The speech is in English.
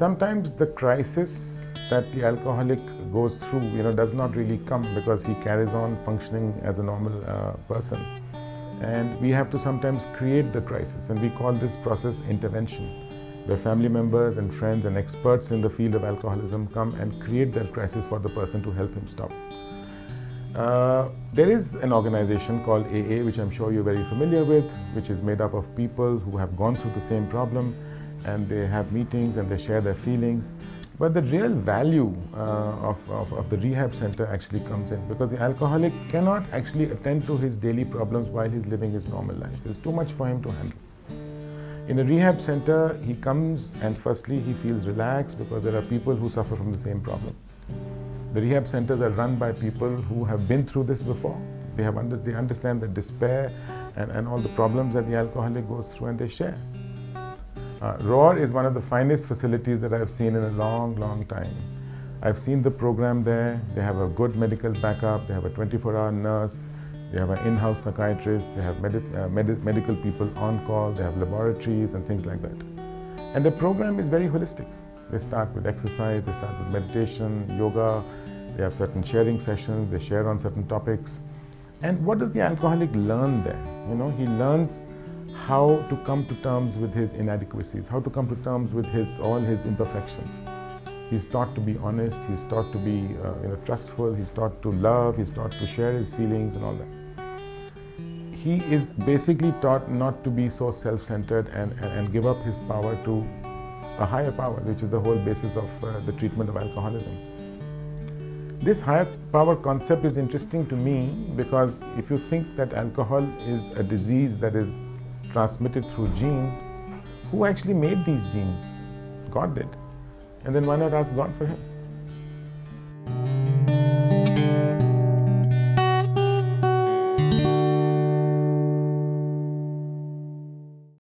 Sometimes the crisis that the alcoholic goes through, does not really come because he carries on functioning as a normal person. And we have to sometimes create the crisis, and we call this process intervention, where family members and friends and experts in the field of alcoholism come and create that crisis for the person to help him stop. There is an organization called AA, which I'm sure you're very familiar with, which is made up of people who have gone through the same problem, and they have meetings and they share their feelings. But the real value of the rehab center actually comes in, because the alcoholic cannot actually attend to his daily problems while he's living his normal life. There's too much for him to handle. In a rehab center, he comes and firstly he feels relaxed because there are people who suffer from the same problem. The rehab centers are run by people who have been through this before. They understand the despair and all the problems that the alcoholic goes through, and they share. Roar is one of the finest facilities that I've seen in a long, long time. I've seen the program there. They have a good medical backup. They have a 24-hour nurse. They have an in-house psychiatrist. They have medical people on call. They have laboratories and things like that. And the program is very holistic. They start with exercise. They start with meditation, yoga. They have certain sharing sessions. They share on certain topics. And what does the alcoholic learn there? He learns how to come to terms with his inadequacies, how to come to terms with all his imperfections. He's taught to be honest, he's taught to be trustful, he's taught to love, he's taught to share his feelings and all that. He is basically taught not to be so self-centered and give up his power to a higher power, which is the whole basis of the treatment of alcoholism. This higher power concept is interesting to me because if you think that alcohol is a disease that is transmitted through genes, who actually made these genes? God did. And then why not ask God for him?